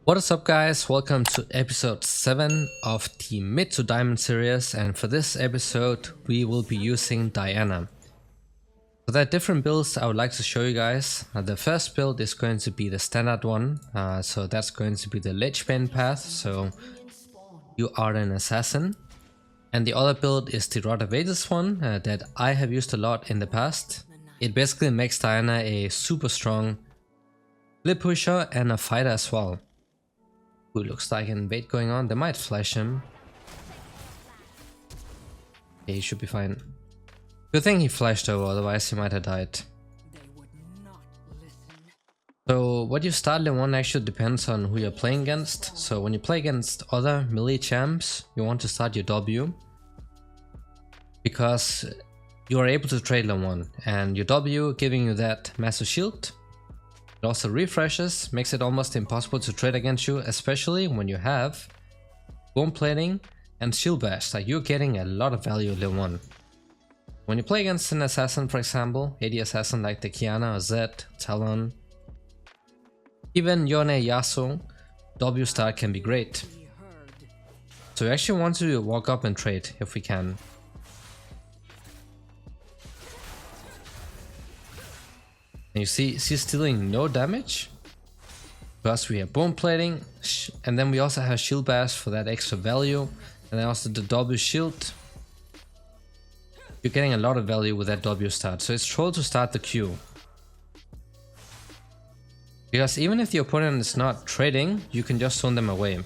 What is up guys, welcome to episode 7 of the Mid to Diamond series, and for this episode we will be using Qiyana. So there are different builds I would like to show you guys. The first build is going to be the standard one, so that's going to be the ledge bend path, so you are an assassin. And the other build is the Rod of Ages one that I have used a lot in the past. It basically makes Qiyana a super strong flip pusher and a fighter as well. Who looks like an invade going on. They might flash him. Okay, he should be fine. Good thing he flashed over, otherwise he might have died. So what you start in one actually depends on who you're playing against. So when you play against other melee champs, you want to start your W, because you are able to trade lane 1, and your W giving you that massive shield. It also refreshes, makes it almost impossible to trade against you, especially when you have bone plating and shield bash. Like, you're getting a lot of value in lane 1. When you play against an assassin, for example, AD assassin like the Qiyana or Zed, Talon, even Yone Yasuo, W start can be great. So we actually want to walk up and trade if we can. And you see, she's dealing no damage because we have bone plating, and then we also have shield bash for that extra value, and then also the W shield. You're getting a lot of value with that W start, so it's troll to start the Q. Because even if the opponent is not trading, you can just zone them away.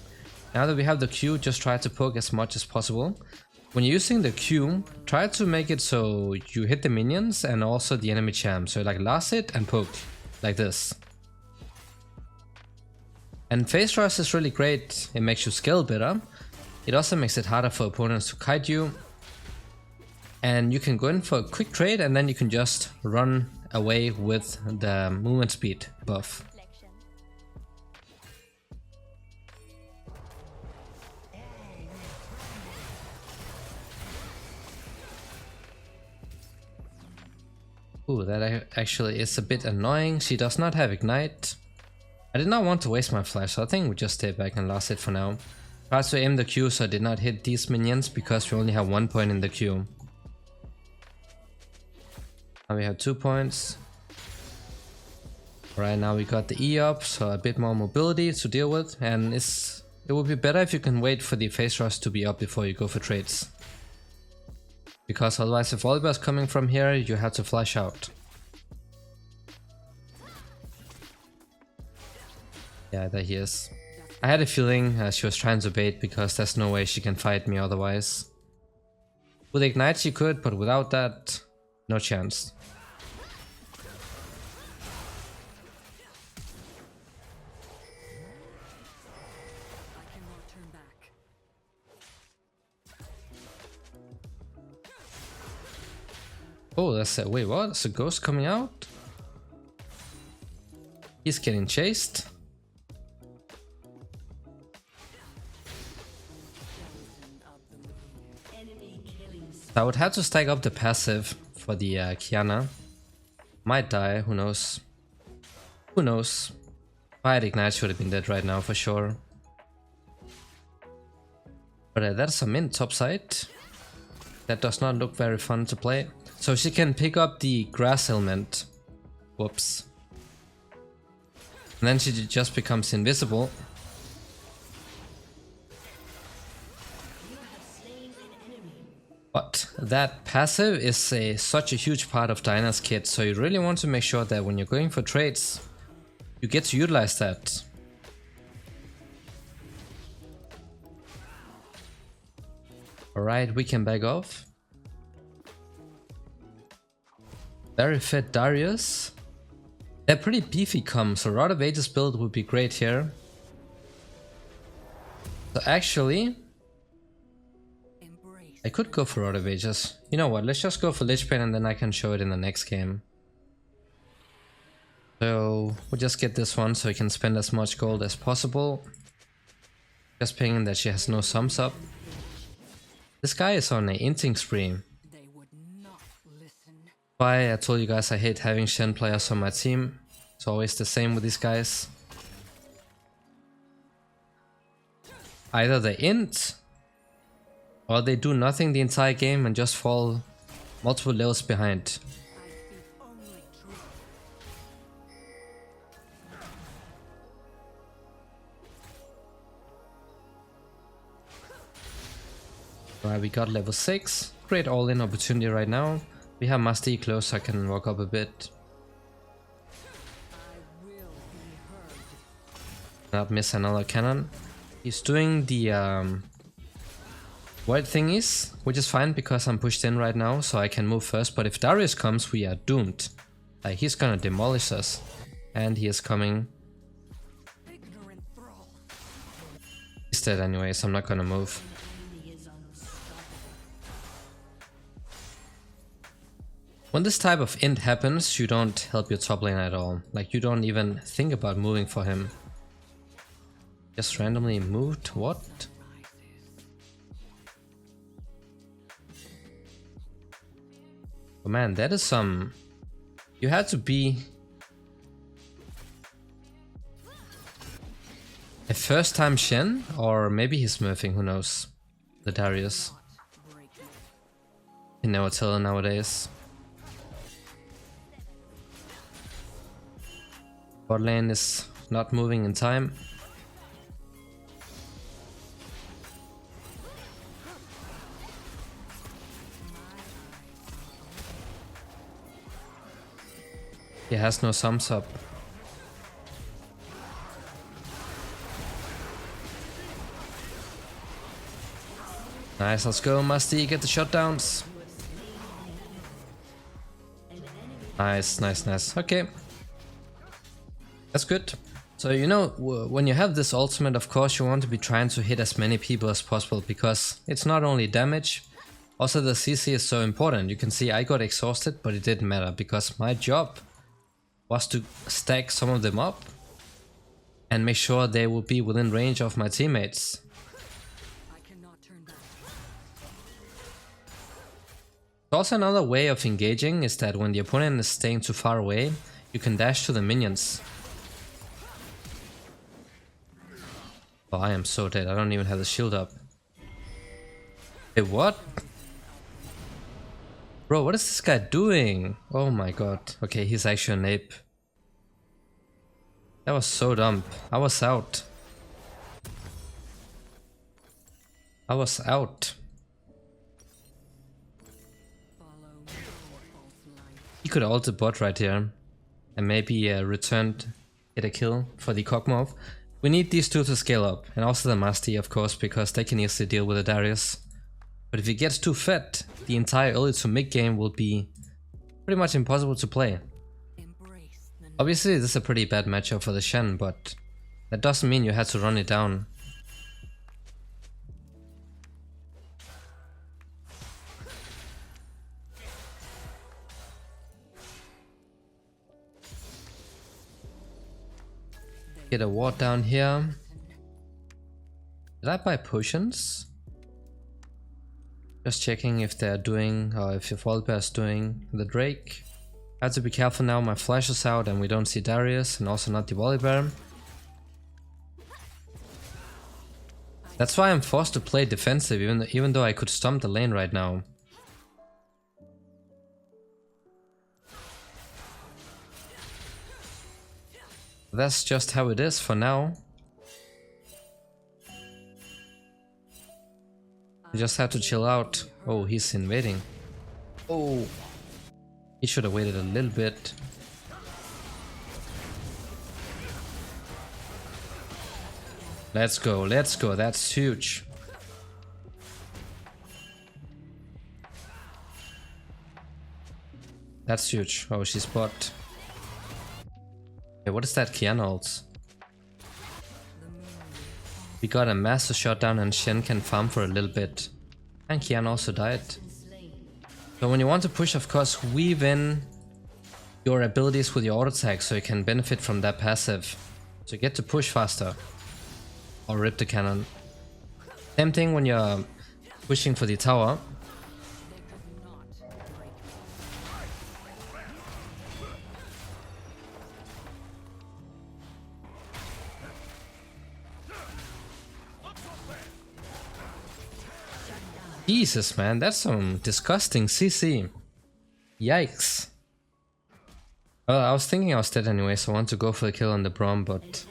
Now that we have the Q, just try to poke as much as possible. When you're using the Q, try to make it so you hit the minions and also the enemy champ. So like last hit and poke, like this. And phase rush is really great. It makes you scale better. It also makes it harder for opponents to kite you. And you can go in for a quick trade, and then you can just run away with the movement speed buff. Ooh, that actually is a bit annoying. She does not have ignite. I did not want to waste my flash, so I think we just stay back and last hit for now. Tried to aim the Q so I did not hit these minions because we only have 1 point in the Q. Now we have 2 points. Right now we got the E up, so a bit more mobility to deal with, and it would be better if you can wait for the phase rush to be up before you go for trades. Because otherwise, if Oliver's coming from here, you have to flash out. Yeah, there he is. I had a feeling she was trying to bait, because there's no way she can fight me otherwise. With ignite she could, but without that, no chance. Oh, that's a wait, what? That's a ghost coming out? He's getting chased. I would have to stack up the passive for the Qiyana. Might die, who knows? Who knows? If I had ignite, she would have been dead right now for sure. But that's a mint top side. That does not look very fun to play. So she can pick up the grass element. Whoops. And then she just becomes invisible. But that passive is such a huge part of Qiyana's kit, so you really want to make sure that when you're going for trades, you get to utilize that. Alright, we can back off. Very fit Darius. They're pretty beefy comms, so Rod of Ages build would be great here. So actually, I could go for Rod of Ages. You know what, let's just go for Lich Bane and then I can show it in the next game. So we'll just get this one so we can spend as much gold as possible. Just pinging that she has no sums up. This guy is on an inting spree. Why I told you guys I hate having Shen players on my team. It's always the same with these guys. Either they int, or they do nothing the entire game and just fall multiple levels behind. Right, we got level 6. Great all-in opportunity right now. We have Master E close, so I can walk up a bit. Not miss another cannon. He's doing the void thingies, which is fine because I'm pushed in right now, so I can move first. But if Darius comes, we are doomed. Like, he's gonna demolish us. And he is coming. He's dead anyway, so I'm not gonna move. When this type of int happens, you don't help your top lane at all. Like, you don't even think about moving for him. Just randomly moved? What? Oh man, that is some... You had to be... a first time Shen? Or maybe he's smurfing, who knows? The Darius. You can never tell nowadays. Bot lane is not moving in time. He has no sums up. Nice, let's go, Musty, get the shutdowns. Nice, nice, nice. Okay. That's good. So, you know, when you have this ultimate, of course, you want to be trying to hit as many people as possible because it's not only damage, also the CC is so important. You can see I got exhausted, but it didn't matter because my job was to stack some of them up and make sure they will be within range of my teammates. Also, another way of engaging is that when the opponent is staying too far away, you can dash to the minions. Oh, I am so dead. I don't even have the shield up. Wait, what? Bro, what is this guy doing? Oh my god. Okay, he's actually an ape. That was so dumb. I was out. I was out. He could ult the bot right here. And maybe returned, get a kill for the Cogmorph. We need these two to scale up, and also the Master, of course, because they can easily deal with the Darius. But if he gets too fat, the entire early to mid game will be pretty much impossible to play. Obviously, this is a pretty bad matchup for the Shen, but that doesn't mean you had to run it down. Get a ward down here. Did I buy potions? Just checking if they're doing, or if Volibear is doing the Drake. I have to be careful now, my flash is out and we don't see Darius, and also not the Volibear. That's why I'm forced to play defensive, even though I could stomp the lane right now. That's just how it is for now. You just have to chill out. Oh, he's invading. Oh, he should have waited a little bit. Let's go, let's go. That's huge. That's huge. Oh, she's bot. Hey, what is that Qiyana ult? We got a massive shutdown and Shen can farm for a little bit. And Qiyana also died. So when you want to push, of course, weave in your abilities with your auto attack so you can benefit from that passive. So you get to push faster. Or rip the cannon. Same thing when you're pushing for the tower. Jesus, man, that's some disgusting CC. Yikes. Well, I was thinking I was dead anyway, so I want to go for the kill on the Braum, but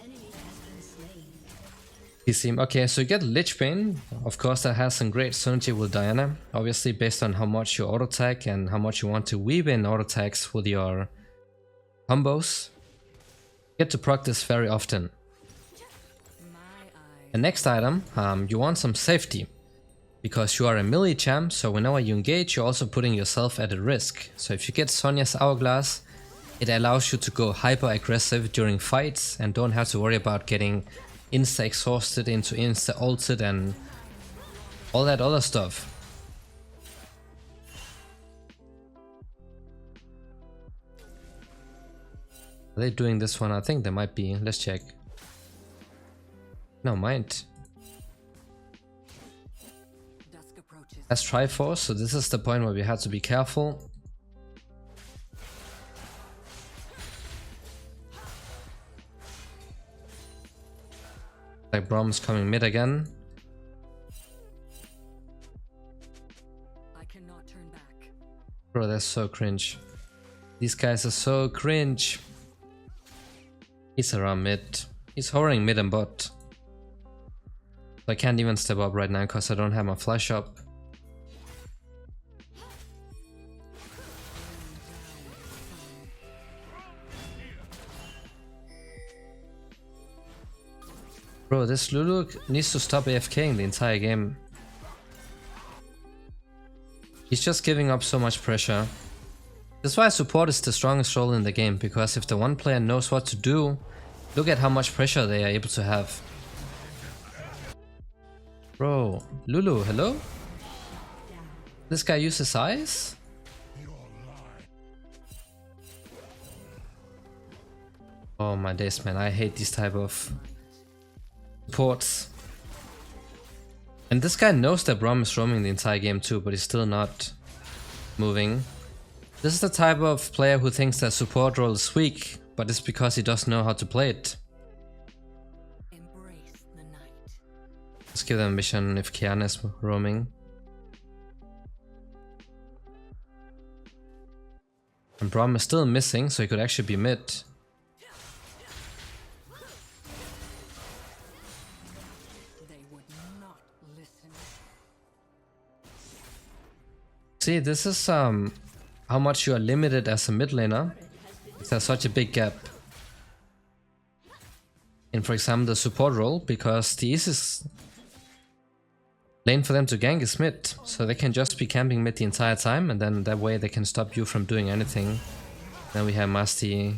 he seemed okay. So you get Lich Bane. Of course, that has some great synergy with Diana. Obviously, based on how much you auto attack and how much you want to weave in auto attacks with your combos. You get to proc this very often. The next item, you want some safety. Because you are a melee champ, so whenever you engage, you're also putting yourself at a risk. So if you get Sonya's Hourglass, it allows you to go hyper aggressive during fights and don't have to worry about getting insta exhausted into insta ulted and all that other stuff. Are they doing this one? I think they might be. Let's check. No, mind. That's Triforce, so this is the point where we have to be careful. Like Braum's coming mid again. I cannot turn back. Bro, that's so cringe. These guys are so cringe. He's around mid. He's hovering mid and bot. I can't even step up right now because I don't have my flash up. Bro, this Lulu needs to stop AFKing the entire game. He's just giving up so much pressure. That's why support is the strongest role in the game, because if the one player knows what to do, look at how much pressure they are able to have. Bro, Lulu, hello? This guy uses eyes? Oh my days, man, I hate these type of supports. And this guy knows that Braum is roaming the entire game too, but he's still not moving. This is the type of player who thinks that support role is weak, but it's because he doesn't know how to play it. Embrace the night. Let's give them a mission if Qiyana is roaming. And Braum is still missing, so he could actually be mid. See, this is how much you are limited as a mid laner. There's such a big gap in, for example, the support role, because the easiest lane for them to gank is mid, so they can just be camping mid the entire time, and then that way they can stop you from doing anything. Then we have Masti.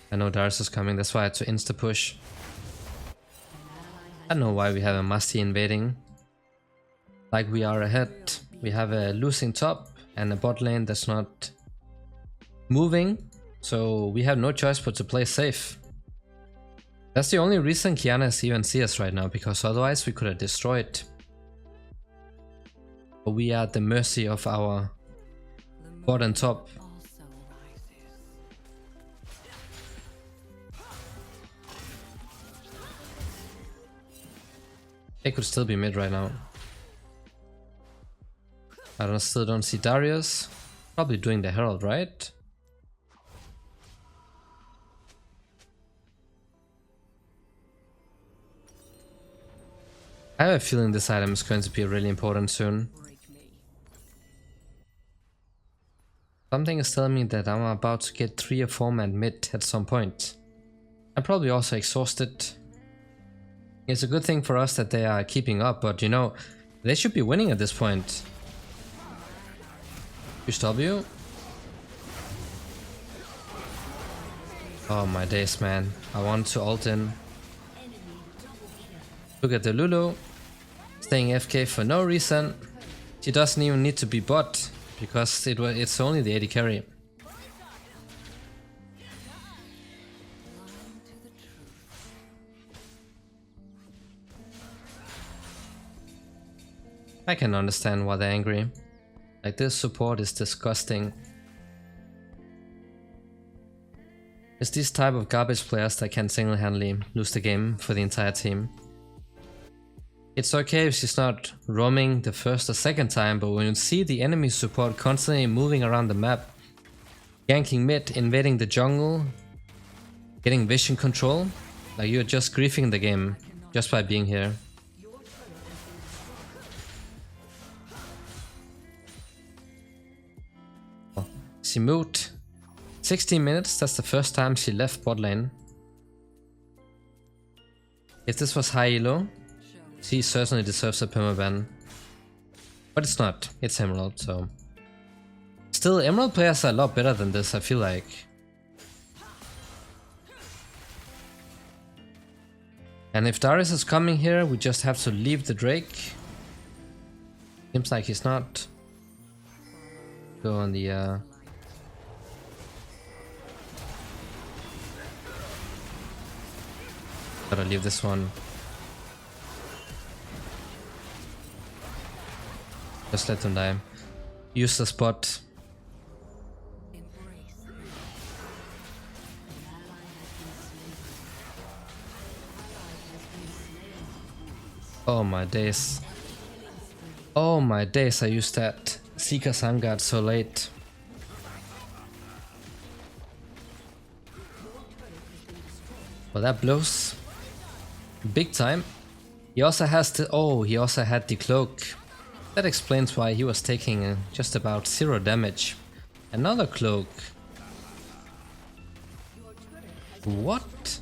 I know Darius is coming, that's why I had to insta push. I don't know why we have a Masti invading. Like, we are ahead, we have a losing top and a bot lane that's not moving, so we have no choice but to play safe. That's the only reason Qiyana is even CS right now, because otherwise we could have destroyed. But we are at the mercy of our bot and top. They could still be mid right now. I still don't see Darius. Probably doing the Herald, right? I have a feeling this item is going to be really important soon. Something is telling me that I'm about to get 3 or 4 man mid at some point. I'm probably also exhausted. It's a good thing for us that they are keeping up, but you know, they should be winning at this point. Push W. Oh my days, man. I want to ult in. Look at the Lulu. Staying FK for no reason. She doesn't even need to be bot, because it's only the AD carry. I can understand why they're angry. Like, this support is disgusting. It's these type of garbage players that can single-handedly lose the game for the entire team. It's okay if she's not roaming the first or second time, but when you see the enemy support constantly moving around the map, ganking mid, invading the jungle, getting vision control, like you're just griefing the game just by being here. She moved 16 minutes, that's the first time she left bot lane. If this was high elo, she certainly deserves a permaban. But it's not, it's Emerald, so... Still, Emerald players are a lot better than this, I feel like. And if Darius is coming here, we just have to leave the Drake. Seems like he's not. Go on the... Gotta leave this one. Just let them die. Use the spot. Oh my days. Oh my days, I used that Seeker Sunguard so late. Well, that blows. Big time. He also has the... Oh, he also had the cloak. That explains why he was taking just about 0 damage. Another cloak. What?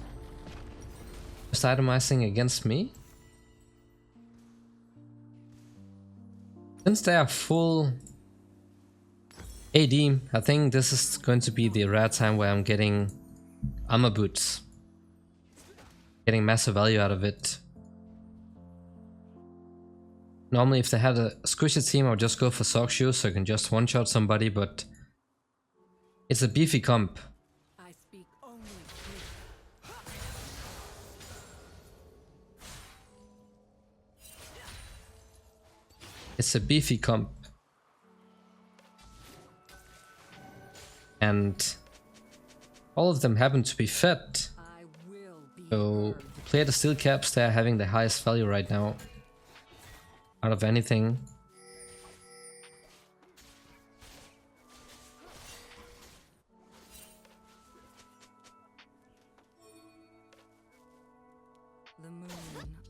Just itemizing against me? Since they are full AD, I think this is going to be the rare time where I'm getting armor boots. Getting massive value out of it. Normally if they had a squishy team I would just go for sock shoes so I can just one-shot somebody, but it's a beefy comp. I speak only It's a beefy comp. And all of them happen to be fed. I will be So play the steel caps, they are having the highest value right now. Out of anything. the moon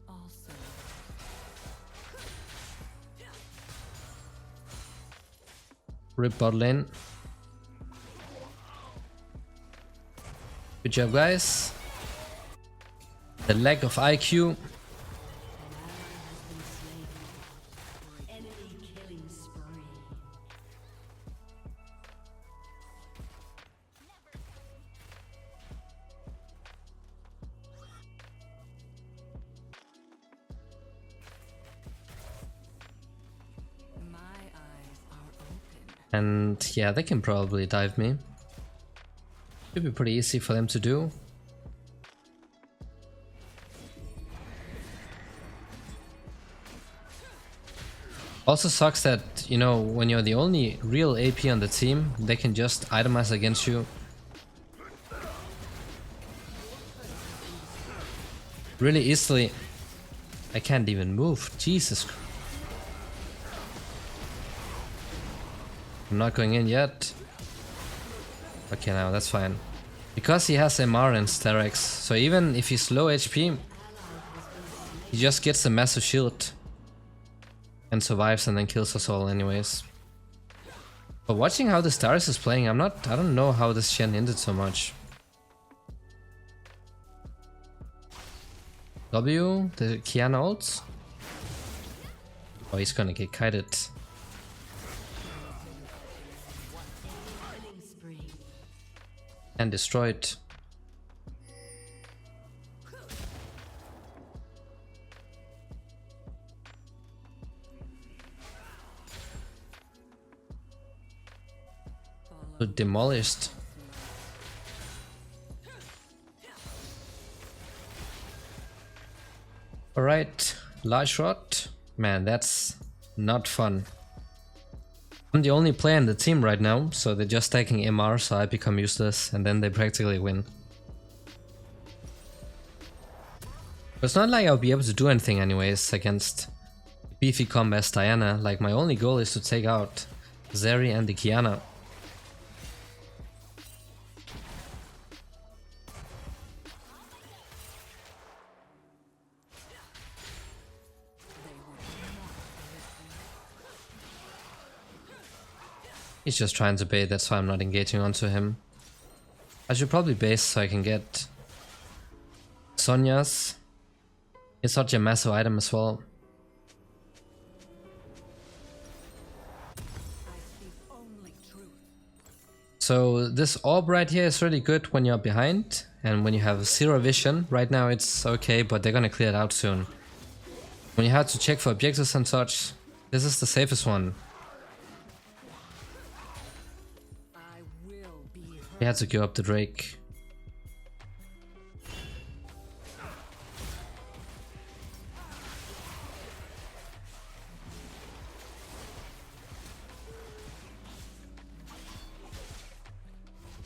also. Rip bot lane. Good job, guys. The lack of IQ. My eyes are open. And yeah, they can probably dive me. Should be pretty easy for them to do. Also sucks that, you know, when you're the only real AP on the team, they can just itemize against you. Really easily. I can't even move. Jesus Christ. I'm not going in yet. Okay, now that's fine. Because he has MR and Sterex, so even if he's low HP, he just gets a massive shield. And survives and then kills us all anyways. But watching how the Stars is playing, I don't know how this Shen ended so much. W, the Qiyana ults. Oh, he's gonna get kited. And destroyed. So demolished. Alright, large rod. Man, that's not fun. I'm the only player in the team right now, so they're just taking MR, so I become useless, and then they practically win. But it's not like I'll be able to do anything anyways against beefy combat Diana. Like my only goal is to take out Zeri and the Qiyana. He's just trying to bait, that's why I'm not engaging onto him. I should probably base so I can get Sonya's. It's such a massive item as well. So this orb right here is really good when you're behind and when you have zero vision. Right now it's okay, but they're gonna clear it out soon. When you have to check for objectives and such, this is the safest one. We had to give up the Drake.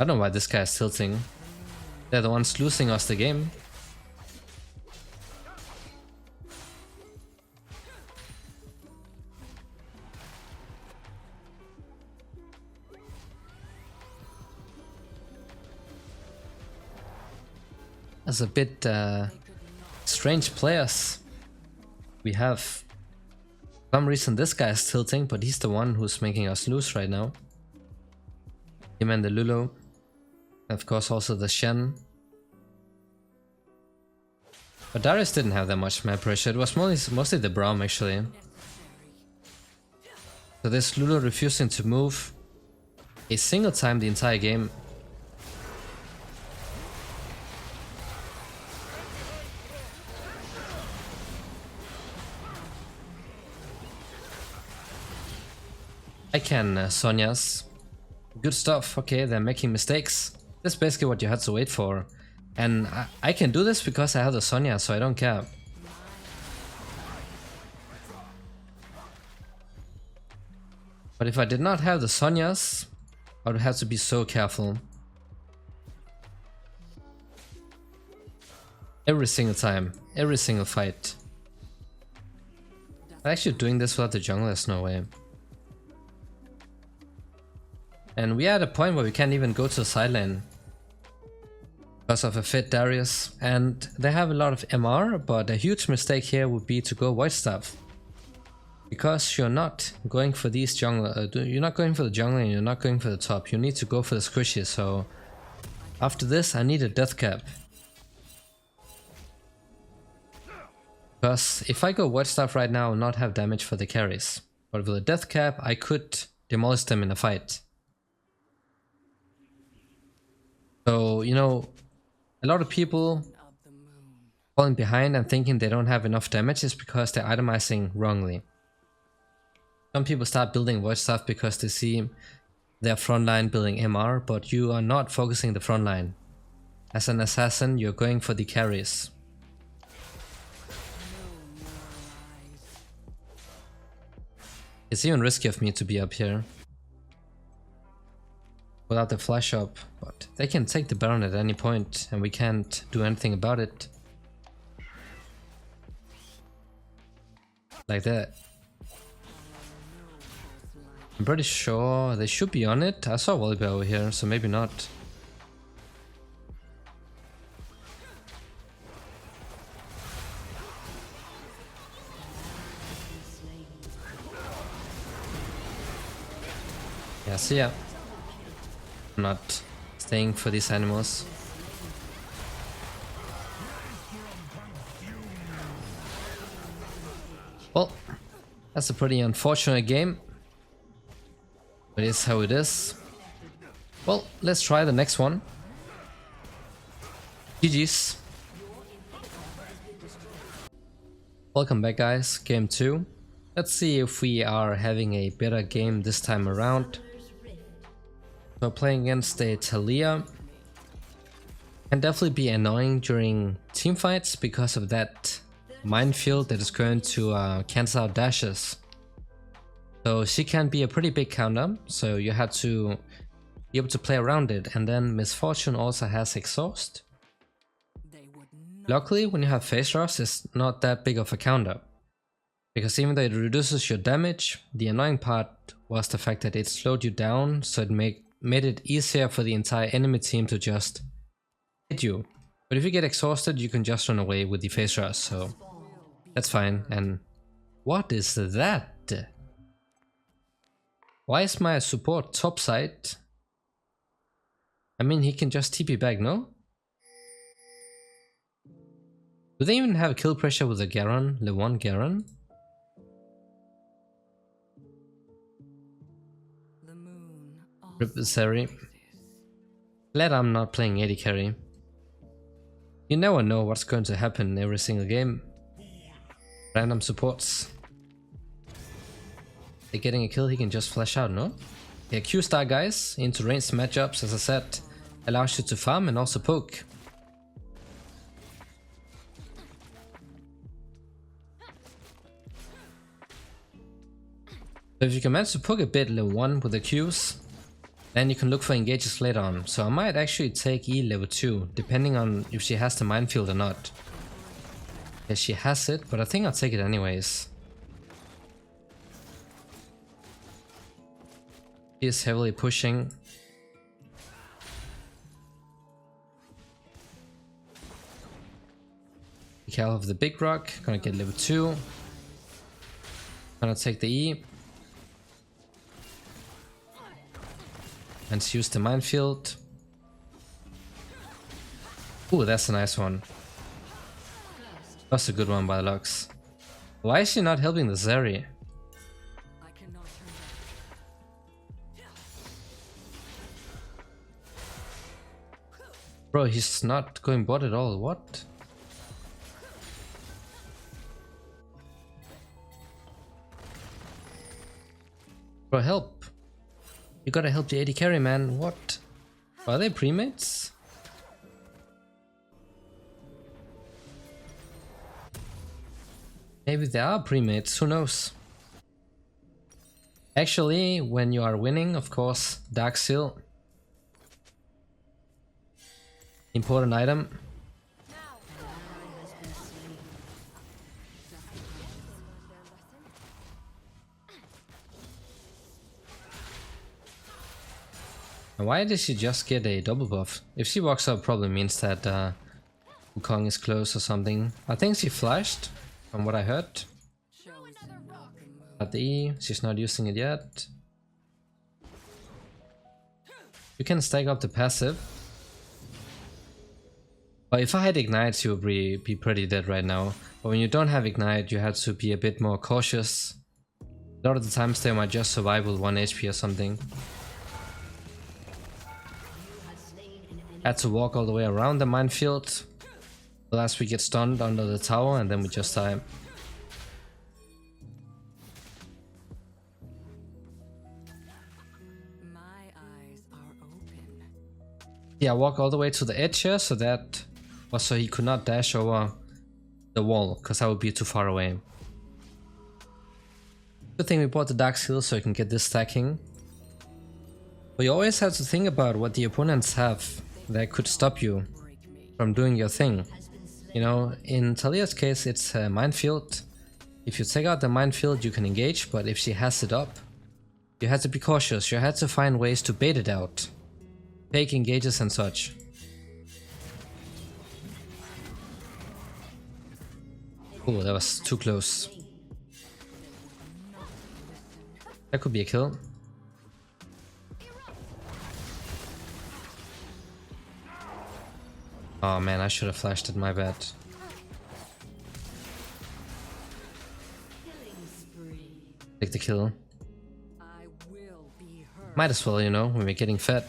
I don't know why this guy is tilting. They're the ones losing us the game. That's a bit strange players we have. For some reason this guy is tilting, but he's the one who's making us lose right now. Him and the Lulu. Of course also the Shen. But Darius didn't have that much map pressure, it was mostly the Braum actually. So this Lulu refusing to move a single time the entire game. I can Sonya's. Good stuff, okay, they're making mistakes. That's basically what you had to wait for. And I can do this because I have the Sonya, so I don't care. But if I did not have the Sonyas, I would have to be so careful. Every single time, every single fight. I'm actually doing this without the jungle, there's no way. And we are at a point where we can't even go to the side lane because of a fit Darius, and they have a lot of MR, but a huge mistake here would be to go Void Staff. Because you're not going for these jungle, you're not going for the jungle and you're not going for the top, you need to go for the squishy, so after this I need a death cap. Because if I go Void Staff right now I will not have damage for the carries, but with a death cap I could demolish them in a fight. So, you know, a lot of people falling behind and thinking they don't have enough damage is because they're itemizing wrongly. Some people start building Void Staff because they see their frontline building MR, but you are not focusing the frontline. As an assassin, you're going for the carries. It's even risky of me to be up here without the flash up, but they can take the Baron at any point and we can't do anything about it. Like that. I'm pretty sure they should be on it. I saw Volleyball over here, so maybe not. Yeah, see ya. I'm not staying for these animals. Well, that's a pretty unfortunate game. But it's how it is. Well, let's try the next one. GG's. Welcome back guys, game 2. Let's see if we are having a better game this time around. So playing against a Taliyah can definitely be annoying during team fights because of that minefield that is going to cancel out dashes. So she can be a pretty big counter, so you have to be able to play around it. And then Misfortune also has exhaust. Luckily, when you have phase rush, it's not that big of a counter. Because even though it reduces your damage, the annoying part was the fact that it slowed you down, so it made it easier for the entire enemy team to just hit you. But if you get exhausted, you can just run away with the phase rush, so that's fine. And what is that? Why is my support topside? I mean, he can just TP back, no? Do they even have kill pressure with the Garen, Le 1 Garen? Rip the Sari. Glad I'm not playing AD carry. You never know what's going to happen in every single game. Random supports. They're getting a kill, he can just flash out, no? Yeah, Q-Star guys, into ranged matchups, as I said, allows you to farm and also poke. So if you can manage to poke a bit level 1 with the Qs, then you can look for engages later on. So I might actually take E level 2, depending on if she has the minefield or not. Yeah, she has it, but I think I'll take it anyways. He is heavily pushing. Be careful of the big rock. Gonna get level 2. Gonna take the E. And use the minefield. Ooh, that's a nice one. That's a good one by Lux. Why is she not helping the Zeri? Bro, he's not going bot at all. What? Bro, help. You gotta help the AD carry, man. What? Are they premates? Maybe they are premates, who knows? Actually, when you are winning, of course, Dark Seal. Important item. And why did she just get a double buff? If she walks up, probably means that Wukong is close or something. I think she flashed, from what I heard. At the E, she's not using it yet. You can stack up the passive. But if I had Ignite, you would be pretty dead right now. But when you don't have Ignite, you have to be a bit more cautious. A lot of the times they might just survive with 1 HP or something. Had to walk all the way around the minefield. Last we get stunned under the tower and then we just die. My eyes are open. Yeah, walk all the way to the edge here, so that was so he could not dash over the wall, because that would be too far away. Good thing we bought the Dark Seal so you can get this stacking. But you always have to think about what the opponents have that could stop you from doing your thing. You know, in Taliyah's case it's a minefield. If you take out the minefield you can engage, but if she has it up, you have to be cautious. You have to find ways to bait it out. Fake engages and such. Oh, that was too close. That could be a kill. Oh man, I should have flashed it, my bad. Take the kill. I will be heard. Might as well, you know, when we're getting fed.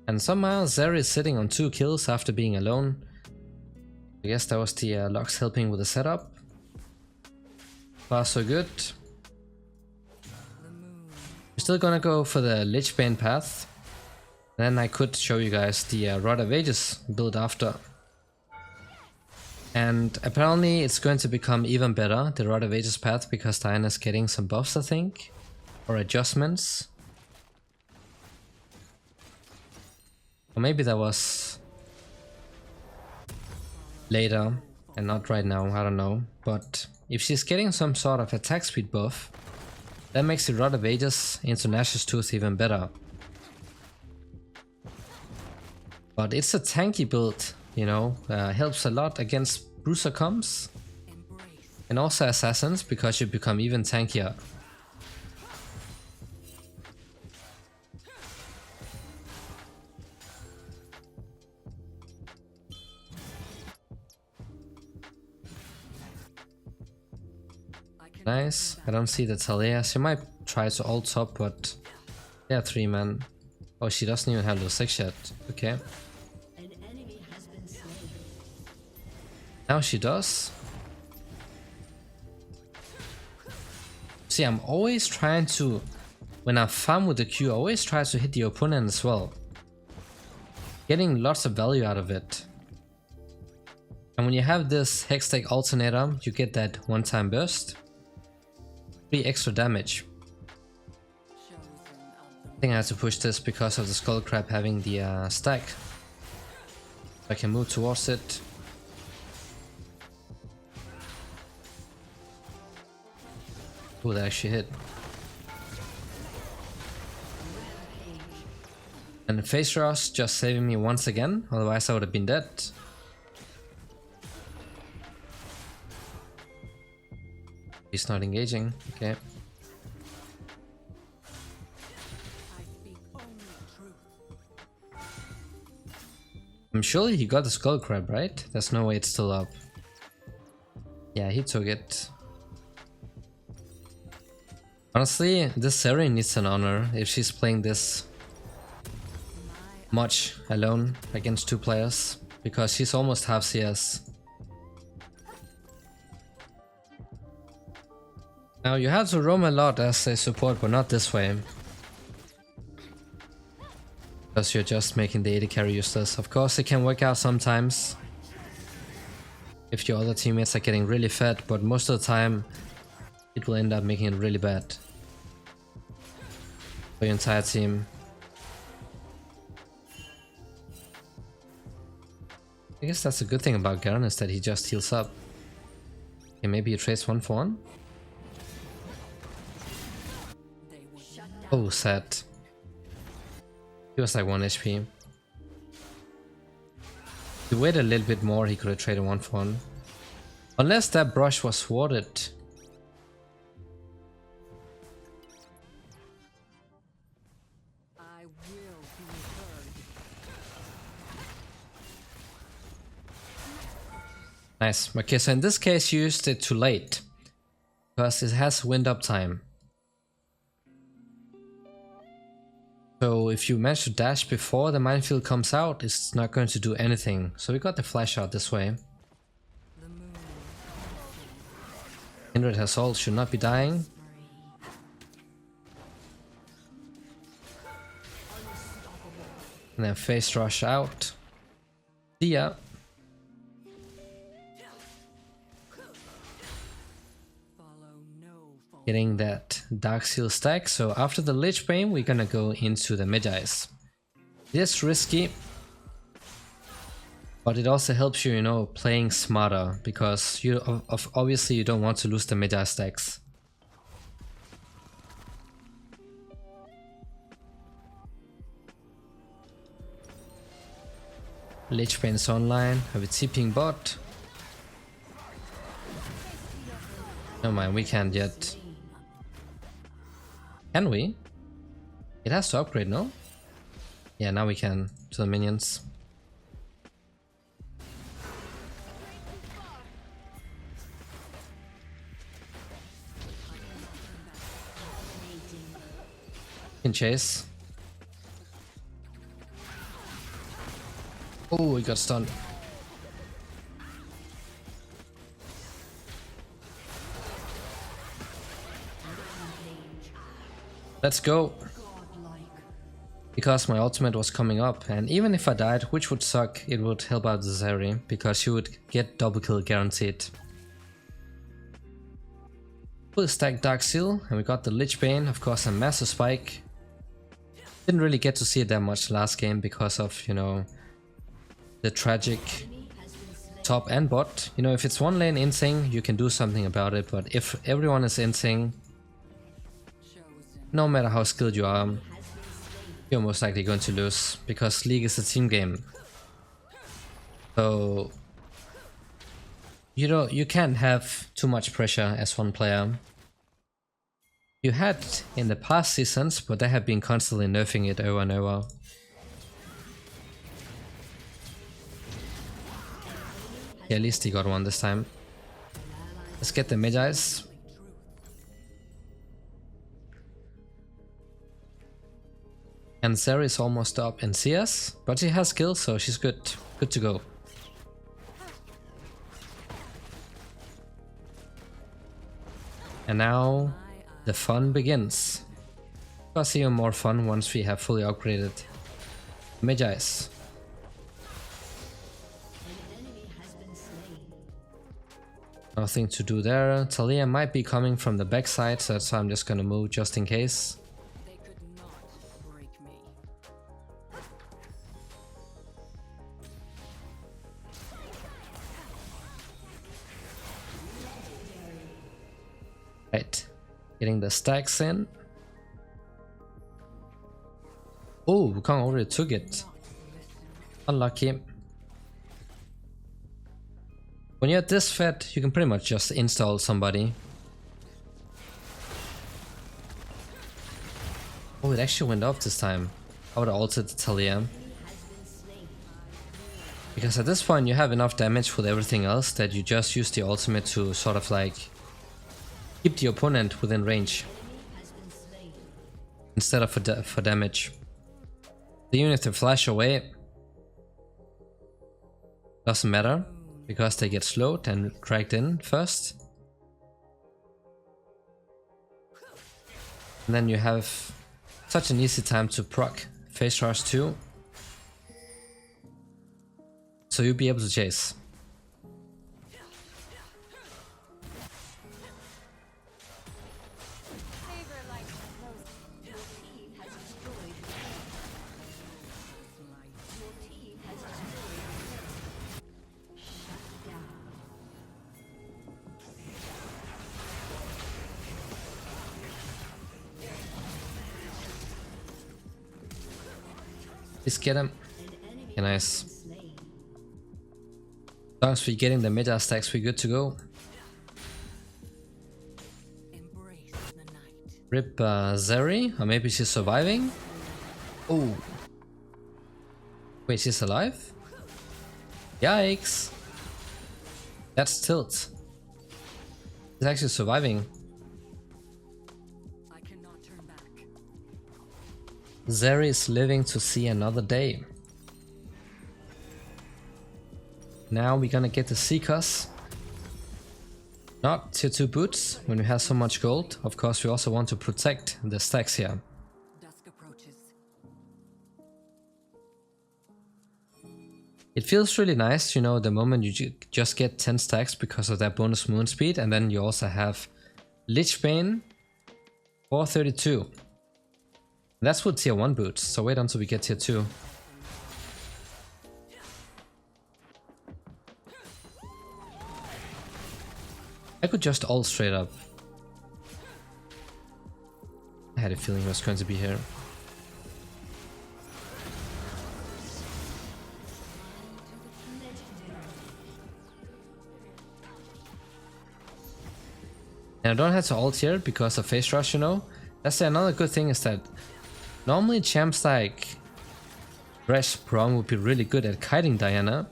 And somehow Zeri is sitting on 2 kills after being alone. I guess that was the Lux helping with the setup. Far so good. We're still gonna go for the Lich Bane path. Then I could show you guys the Rod of Ages build after. And apparently it's going to become even better, the Rod of Ages path, because Diana's getting some buffs, I think. Or adjustments. Or maybe that was later and not right now, I don't know. But if she's getting some sort of attack speed buff, that makes the Rod of Ages into Nash's Tooth even better. But it's a tanky build, you know, helps a lot against Bruiser comms and also assassins because you become even tankier. Nice. I don't see the Taliyah. She might try to ult top, but yeah, 3 man. Oh, she doesn't even have the 6 yet. Okay. Now she does. See, I'm always trying to, when I farm with the Q, I always try to hit the opponent as well. Getting lots of value out of it. And when you have this Hextech alternator, you get that one-time burst. 3 extra damage. I think I have to push this because of the Skull Crab having the stack. I can move towards it. Oh, that actually hit. And the Face Rush just saving me once again, otherwise I would have been dead. He's not engaging, okay. I'm sure he got the Skull Crab, right? There's no way it's still up. Yeah, he took it. Honestly, this Seri needs an honor if she's playing this much alone against 2 players, because she's almost half CS. Now you have to roam a lot as a support, but not this way. Because you're just making the AD carry useless. Of course it can work out sometimes if your other teammates are getting really fed, but most of the time it will end up making it really bad for your entire team. I guess that's a good thing about Garen, is that he just heals up. Okay, maybe he trades 1 for 1. Oh, sad. He was like 1 HP. If he waited a little bit more, he could have traded 1 for 1. Unless that brush was thwarted. I will be heard. Nice. Okay, so in this case you used it too late. Because it has wind up time. So if you manage to dash before the minefield comes out, it's not going to do anything. So we got the flash out this way. Kindred has ult, should not be dying. And then Face Rush out. See ya. Getting that Dark Seal stack, so after the Lich Bane we're gonna go into the Mid-Ice. It is risky, but it also helps you, you know, playing smarter, because you obviously you don't want to lose the Mid-Ice stacks. Lich Bane is online, have a TPing bot. Never mind, we can't yet. Can we? It has to upgrade, no? Yeah, now we can, to the minions. Can chase. Oh, he got stunned. Let's go. Because my ultimate was coming up, and even if I died, which would suck, it would help out the Zeri, because she would get double kill guaranteed. Full stack Dark Seal, and we got the Lich Bane, of course a massive spike. Didn't really get to see it that much last game because of, you know, the tragic top and bot. You know, if it's one lane insane, you can do something about it, but if everyone is insane, no matter how skilled you are, you're most likely going to lose, because League is a team game. So you can't have too much pressure as one player. You had in the past seasons, but they have been constantly nerfing it over and over. Yeah, at least he got one this time. Let's get the Magi's. And Zeri is almost up in CS, but she has skills, so she's good to go. And now the fun begins. I'll see more fun once we have fully upgraded Magi's. Nothing to do there. Taliyah might be coming from the backside, so that's why I'm just gonna move just in case. They could not break me. Right, getting the stacks in. Oh, Wukong already took it. Unlucky. When you're this fed, you can pretty much just install somebody. Oh, it actually went off this time. I would have altered Taliyah. Because at this point you have enough damage with everything else that you just use the ultimate to sort of like keep the opponent within range instead of for damage. Even if they flash away, doesn't matter, because they get slowed and dragged in first. And then you have such an easy time to proc Phase Rush too. So you'll be able to chase. Please get him. Okay, nice. As long as we're getting the meta stacks, we're good to go. Rip Zeri, or maybe she's surviving. Oh. Wait, she's alive? Yikes. That's tilt. She's actually surviving. Zeri is living to see another day. Now we're gonna get the Seekers. Not tier 2 boots when we have so much gold. Of course we also want to protect the stacks here. Dusk approaches. It feels really nice, you know, the moment you just get 10 stacks because of that bonus moon speed, and then you also have Lich Bane 432. That's with tier 1 boots, so wait until we get tier 2. I could just ult straight up. I had a feeling it was going to be here. And I don't have to ult here because of Phase Rush, you know. That's another good thing, is that normally champs like Thresh Braum would be really good at kiting Diana.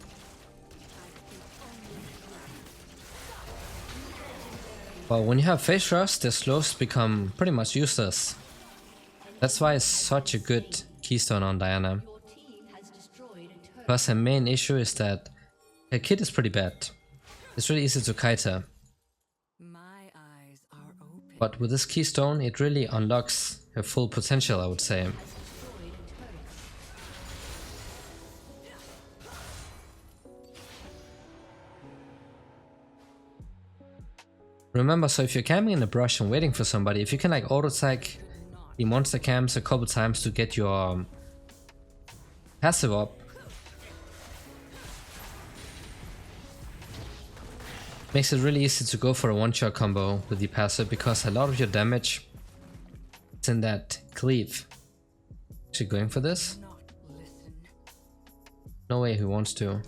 But when you have Phase Rush, the slows become pretty much useless. That's why it's such a good keystone on Diana. Because her main issue is that her kit is pretty bad. It's really easy to kite her. But with this keystone, it really unlocks her full potential, I would say. Remember, so if you're camping in the brush and waiting for somebody, if you can like auto-attack the monster camps a couple times to get your passive up. Makes it really easy to go for a one-shot combo with the passive because a lot of your damage is in that cleave. Is he going for this? No way he wants to.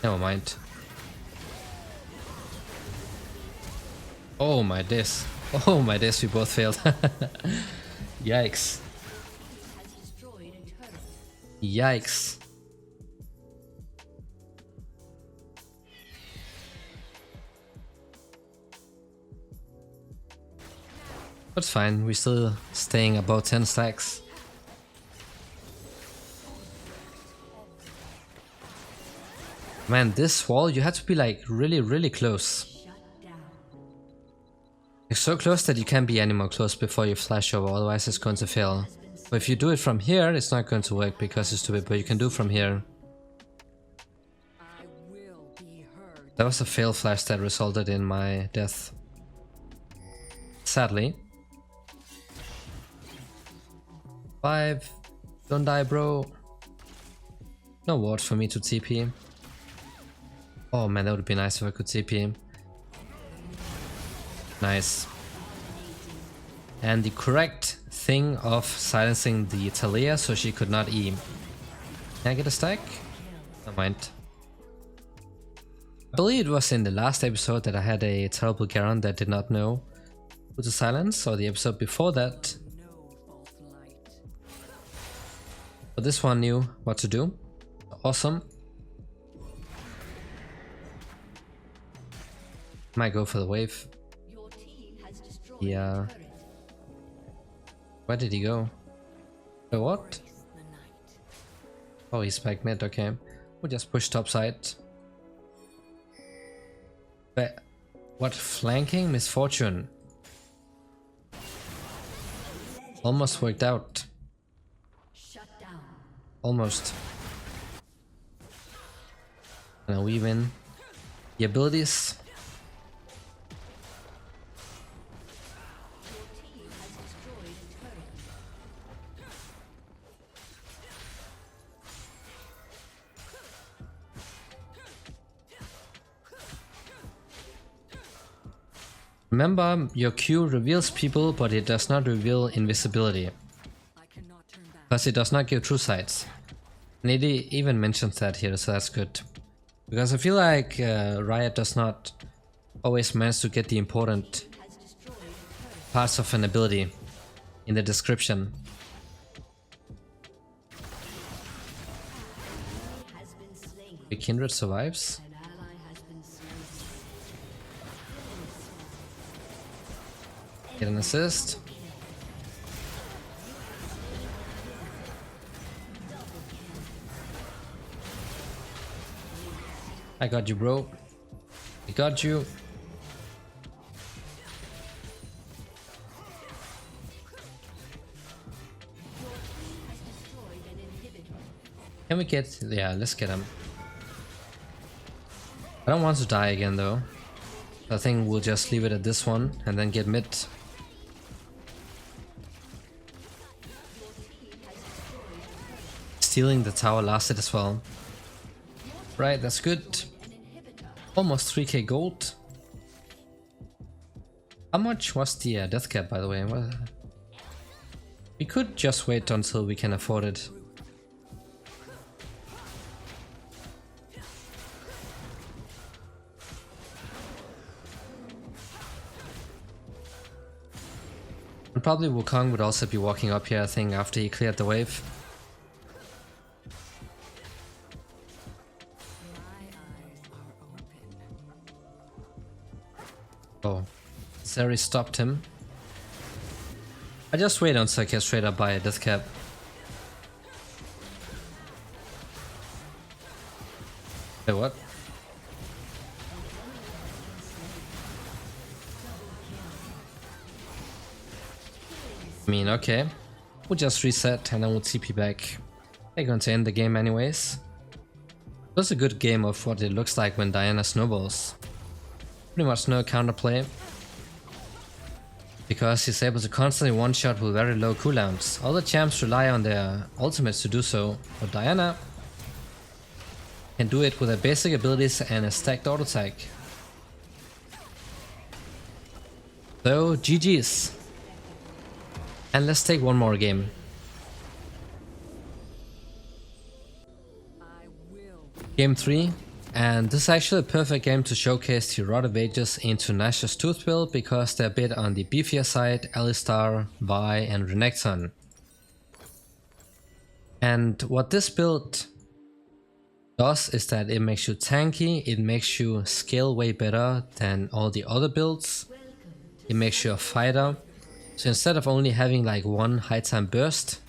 Never mind. Oh my days. Oh my days, we both failed. Yikes. Yikes. That's fine, we're still staying about 10 stacks. Man, this wall, you have to be like really close. Like so close that you can't be any more close before you flash over, otherwise it's going to fail. But if you do it from here, it's not going to work because it's stupid, but you can do from here. That was a fail flash that resulted in my death. Sadly. 5. Don't die, bro. No wards for me to TP. Oh man, that would be nice if I could TP. Nice. And the correct thing of silencing the Taliyah so she could not E. Can I get a stack? Never mind. I believe it was in the last episode that I had a terrible Garen that did not know who to silence, or the episode before that. But this one knew what to do. Awesome. Might go for the wave. Yeah. Where did he go? Wait, what? Oh, he's back mid, okay. We'll just push top side. But what flanking misfortune? Almost worked out. Almost. Now we win. The abilities. Remember, your Q reveals people, but it does not reveal invisibility. Plus it does not give true sights. And it even mentions that here, so that's good. Because I feel like Riot does not always manage to get the important parts of an ability in the description. The Kindred survives. Get an assist. I got you, bro. I got you. Can we get... yeah, let's get him. I don't want to die again though. I think we'll just leave it at this one and then get mid. Stealing the tower lasted as well. Right, that's good. Almost 3k gold. How much was the death cap, by the way? Well, we could just wait until we can afford it. And probably Wukong would also be walking up here, I think, after he cleared the wave. Oh, Zeri stopped him. I just wait until I get straight up by a death cap. Wait, what? I mean, okay. We'll just reset and then we'll TP back. They're going to end the game anyways. That's a good game of what it looks like when Diana snowballs. Pretty much no counterplay. because he's able to constantly one-shot with very low cooldowns. Other champs rely on their ultimates to do so, but Qiyana can do it with her basic abilities and a stacked auto attack. So GG's. And let's take one more game. I will. Game 3. And this is actually a perfect game to showcase the Rod of Ages into Nash's Tooth build because they're a bit on the beefier side, Alistar, Vi and Renekton. And what this build does is that it makes you tanky, it makes you scale way better than all the other builds, it makes you a fighter. So instead of only having like one high time burst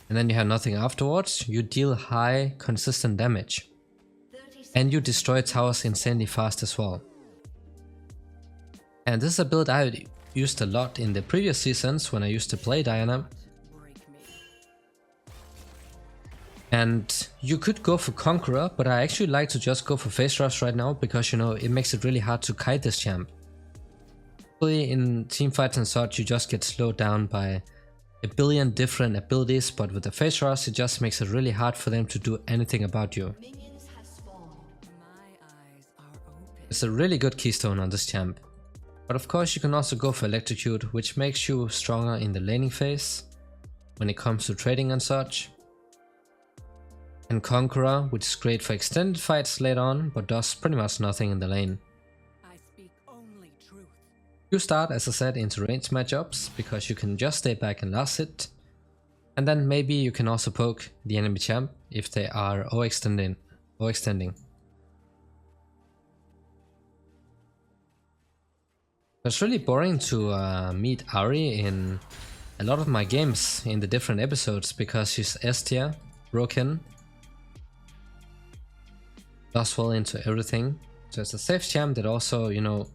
and then you have nothing afterwards, you deal high consistent damage. And you destroy towers insanely fast as well. And this is a build I used a lot in the previous seasons when I used to play Qiyana. Break me. And you could go for Conqueror, but I actually like to just go for Phase Rush right now because, you know, it makes it really hard to kite this champ. In teamfights and such, you just get slowed down by a billion different abilities, but with the Phase Rush, it just makes it really hard for them to do anything about you. My eyes are open. It's a really good keystone on this champ. But of course you can also go for Electrocute, which makes you stronger in the laning phase when it comes to trading and such. And Conqueror, which is great for extended fights later on, but does pretty much nothing in the lane. I speak only truth. You start, as I said, into ranged matchups because you can just stay back and last hit. And then maybe you can also poke the enemy champ if they are overextending. It's really boring to meet Ahri in a lot of my games in the different episodes because she's S tier, broken, does well into everything. So it's a safe champ that also, you know,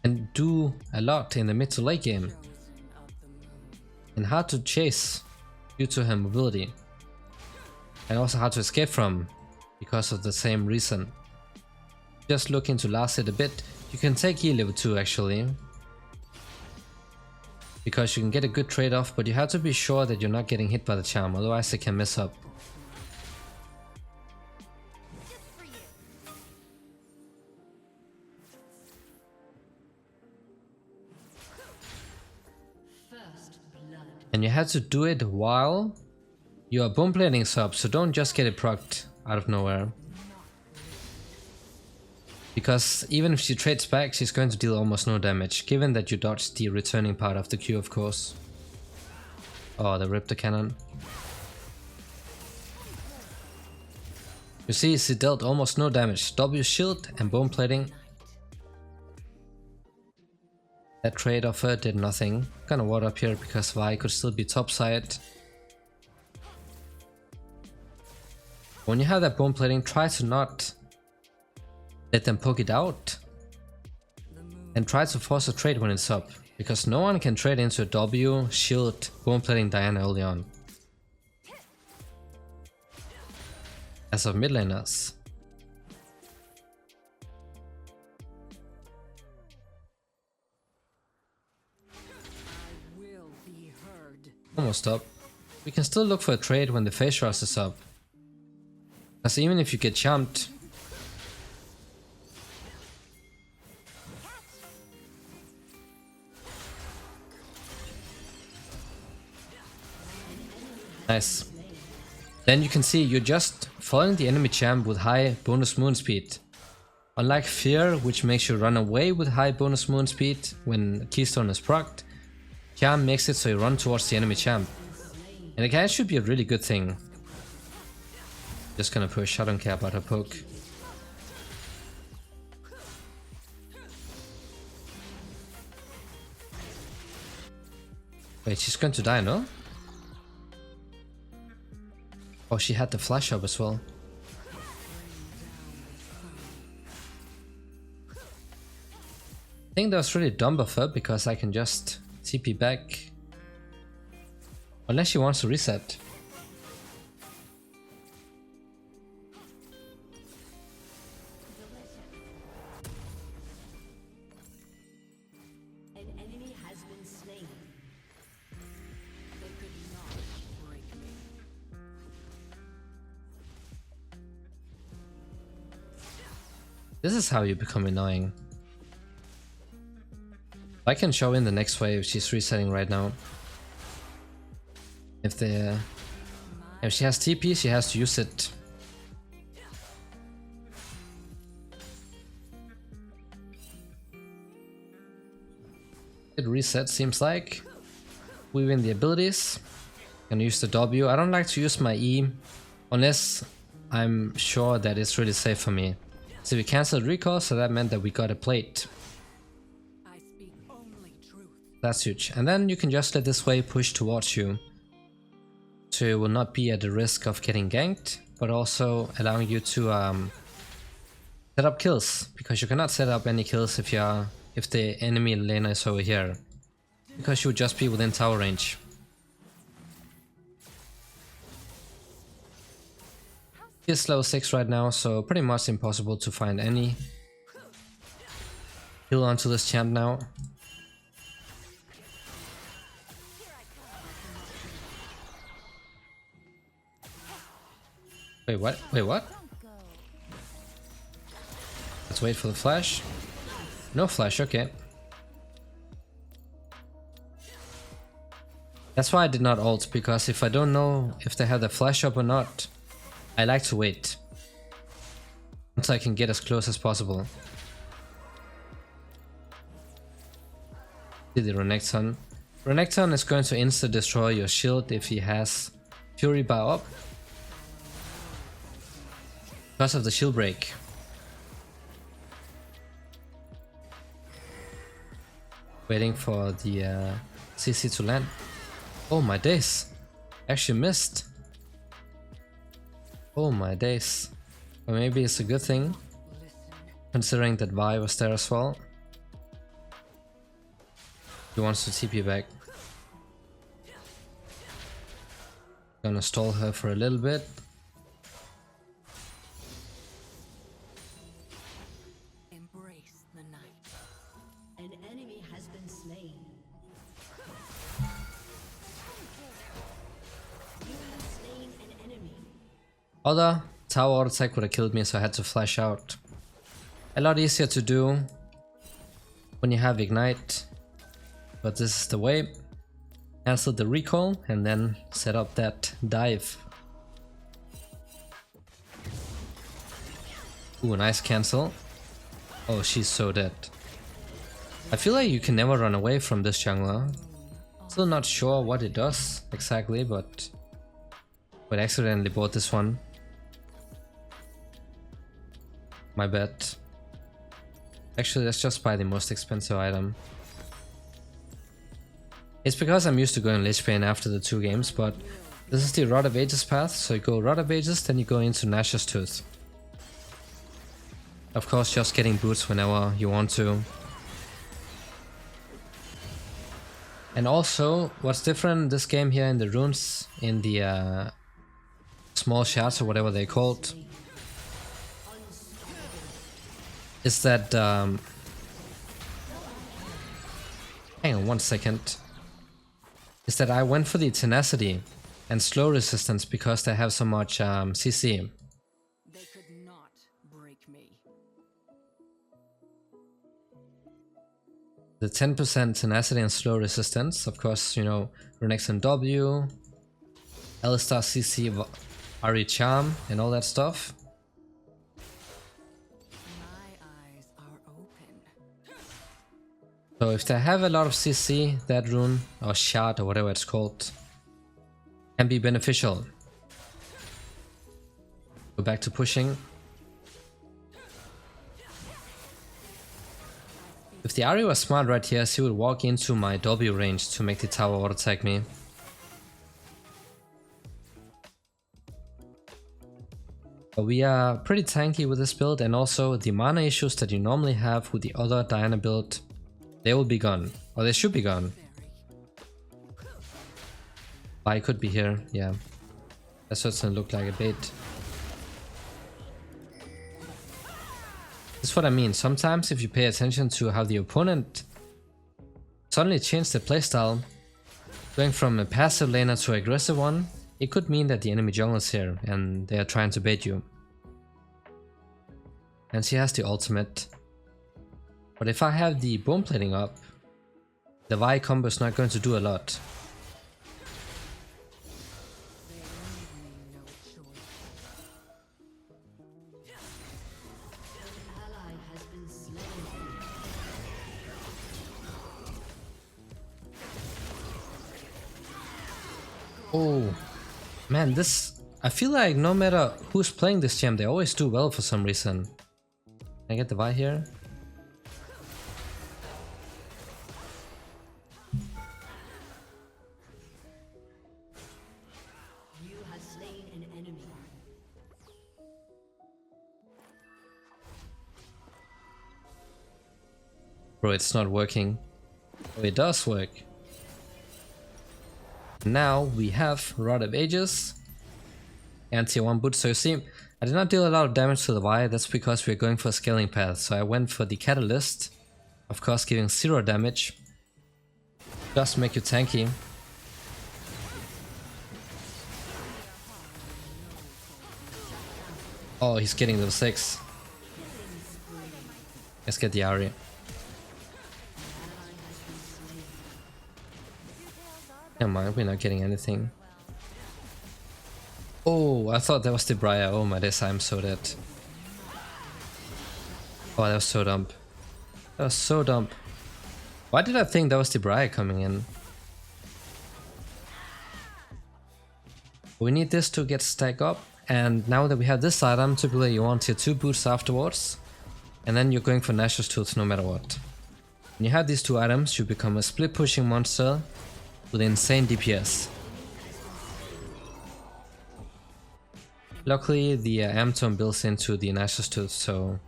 can do a lot in the mid to late game Chosen of the moon. and hard to chase due to her mobility. And also hard to escape from because of the same reason. Just looking to last it a bit, you can take E level 2 actually. Because you can get a good trade-off, but you have to be sure that you're not getting hit by the charm, otherwise it can mess up. And you have to do it while you are bomb plating sub, so don't just get it procced out of nowhere. Because even if she trades back, she's going to deal almost no damage, given that you dodged the returning part of the Q, of course. Oh, they ripped the cannon. You see, she dealt almost no damage. W shield and bone plating. That trade of her did nothing. Gonna ward up here because Vi could still be topside. When you have that bone plating, try to not let them poke it out. And try to force a trade when it's up. Because no one can trade into a W, shield, bone plating Qiyana early on. As of mid laners. I will be heard. Almost up. We can still look for a trade when the Phase Rush is up. Because even if you get jumped, nice. Then you can see you're just following the enemy champ with high bonus moon speed. Unlike Fear, which makes you run away with high bonus moon speed when Keystone is procced, Charm makes it so you run towards the enemy champ. And it can actually be a really good thing. Just gonna push, I don't care about her poke. Wait, she's going to die, no? Oh, she had the flash up as well. I think that was really dumb of her because I can just TP back. Unless she wants to reset. This is how you become annoying. I can show in the next wave. She's resetting right now. If she has TP, she has to use it. It resets, seems like. We win the abilities. Can use the W. I don't like to use my E unless I'm sure that it's really safe for me. So we cancelled recall, so that meant that we got a plate. I speak only truth. That's huge. And then you can just let this wave push towards you. So you will not be at the risk of getting ganked, but also allowing you to set up kills. Because you cannot set up any kills if the enemy laner is over here. Because you would just be within tower range. He's level 6 right now, so pretty much impossible to find any heal onto this champ now. Wait, what? Wait, what? Let's wait for the flash. No flash, okay. That's why I did not ult, because if I don't know if they have the flash up or not, I like to wait until I can get as close as possible. See the Renekton. Renekton is going to insta destroy your shield if he has Fury Bar up because of the shield break. Waiting for the CC to land. Oh my days! Actually missed. Oh my days. Or maybe it's a good thing, considering that Vi was there as well. He wants to TP back. Gonna stall her for a little bit. Embrace the night. An enemy has been slain. You have slain an enemy. Other tower auto attack would have killed me, so I had to flash out. A lot easier to do when you have ignite, but this is the way. Cancel the recall and then set up that dive. Ooh, nice cancel. Oh, she's so dead. I feel like you can never run away from this jungler. Still not sure what it does exactly, but I accidentally bought this one. My bad. Actually, let's just buy the most expensive item. It's because I'm used to going Lich Bane after the 2 games, but this is the Rod of Ages path, so you go Rod of Ages, then you go into Nash's Tooth. Of course, just getting boots whenever you want to. And also, what's different in this game here in the runes, in the small shards or whatever they're called, is that... hang on 1 second. Is that I went for the tenacity and slow resistance because they have so much CC. They could not break me. The 10% tenacity and slow resistance, of course, you know, Renekton W, L-Star CC, Ahri Charm, and all that stuff. My eyes are open. So if they have a lot of CC, that rune, or shard, or whatever it's called, can be beneficial. Go back to pushing. If the Ahri was smart right here, she would walk into my W range to make the tower auto attack me. But we are pretty tanky with this build, and also the mana issues that you normally have with the other Diana build, they will be gone. Or they should be gone. I could be here, yeah. That certainly looked like a bait. That's what I mean. Sometimes if you pay attention to how the opponent suddenly changed their playstyle, going from a passive laner to an aggressive one, it could mean that the enemy jungle is here and they are trying to bait you. and she has the ultimate. But if I have the bone plating up, the Vi combo is not going to do a lot. Ally has been slain. Oh, man, this... I feel like no matter who's playing this champ, they always do well for some reason. Can I get the Vi here? You have slain an enemy. Bro, it's not working. Oh, it does work. Now we have Rod of Ages and tier 1 boot. So you see, I did not deal a lot of damage to the Vi. That's because we're going for a scaling path. So I went for the Catalyst, of course giving 0 damage, just make you tanky. Oh, he's getting level 6. Let's get the Ahri. Never mind, we're not getting anything. Oh, I thought that was the Briar. Oh my days, I'm so dead. Oh, that was so dumb. That was so dumb. Why did I think that was the Briar coming in? We need this to get stacked up, and now that we have this item, typically you want tier 2 boots afterwards, and then you're going for Nashor's Tooth no matter what. When you have these two items, you become a split pushing monster with insane DPS. Luckily, the Amton builds into the Nashor's Tooth, so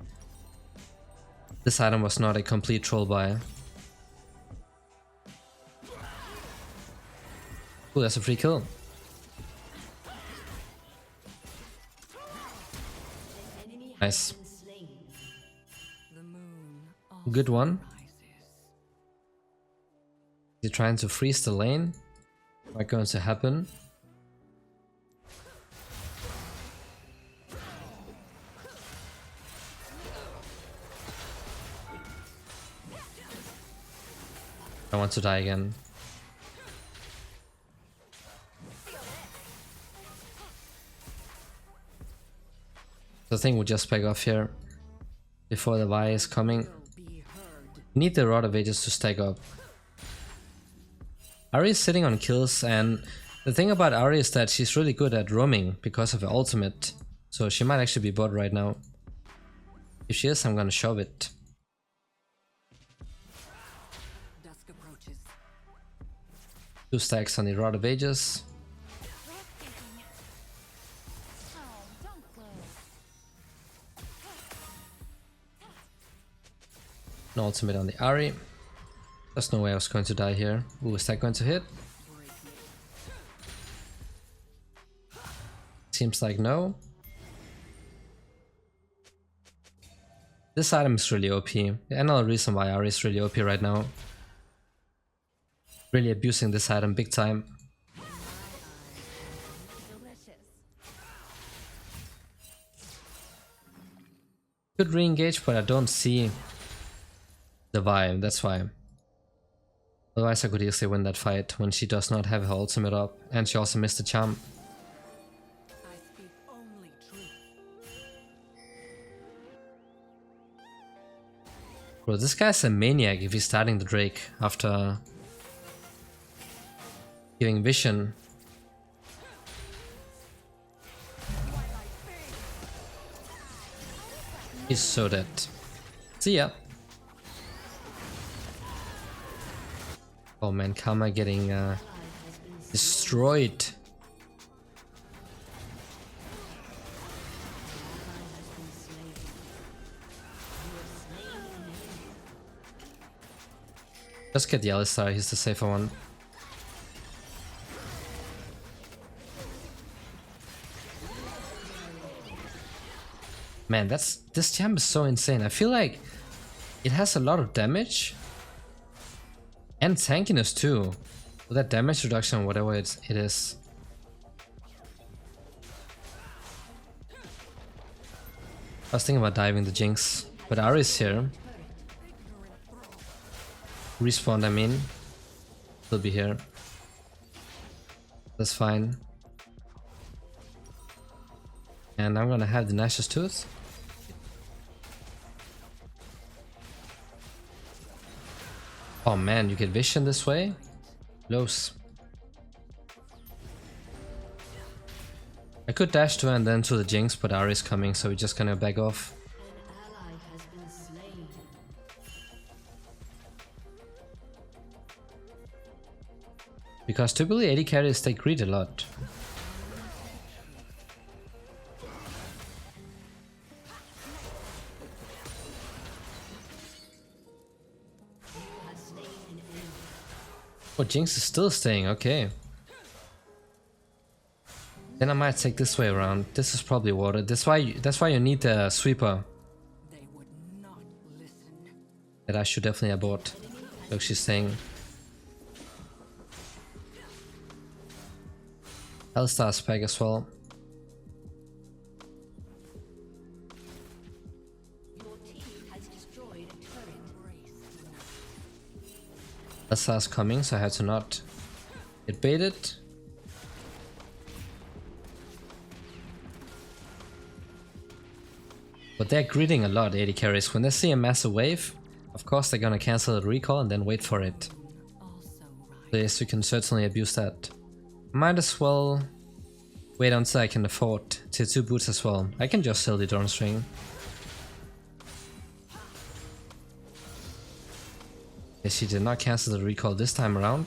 this item was not a complete troll buy. Ooh, that's a free kill. Nice. The moon Good one. rises. You're trying to freeze the lane. What's going to happen? I want to die again. The thing will just back off here before the Vi is coming. Be heard. Need the Rod of Ages to stack up. Ahri is sitting on kills, and the thing about Ahri is that she's really good at roaming because of her ultimate. So she might actually be bot right now. If she is, I'm gonna shove it. Dusk approaches. 2 stacks on the Rod of Ages. No ultimate on the Ahri. There's no way I was going to die here. Ooh, is that going to hit? Seems like no. This item is really OP. Another reason why Ahri is really OP right now. Really abusing this item big time. Could re-engage, but I don't see the vibe, that's why. Otherwise I could easily win that fight when she does not have her ultimate up, and she also missed the charm. I speak only truth. Bro, this guy's a maniac if he's starting the Drake after giving vision. He's so dead. See ya. Oh man, Karma getting destroyed. Just get the Alistar, he's the safer one. Man, this champ is so insane. I feel like it has a lot of damage and tankiness too. With that damage reduction, whatever it is. I was thinking about diving the Jinx, but Ahri's here. Respawned, I mean. He'll be here. That's fine. And I'm gonna have the Nash's Tooth. Oh man, you get vision this way? Close. I could dash to her and then to the Jinx, but Ahri's coming, so we're just gonna back off. An ally has been slain. Because typically AD carries they greed a lot. Oh, Jinx is still staying, okay. Then I might take this way around. This is probably water. That's why you need the sweeper. They would not listen. That I should definitely abort. Look, she's saying. Hellstar's pack as well. Your team has destroyed a turret. Hellstar's coming, so I had to not get baited. But they're greeting a lot, AD carries. When they see a massive wave, of course they're gonna cancel the recall and then wait for it. Also right. So yes, you can certainly abuse that. Might as well wait until I can afford tier 2 boots as well. I can just sell the Dawn String. Yes, she did not cancel the recall this time around.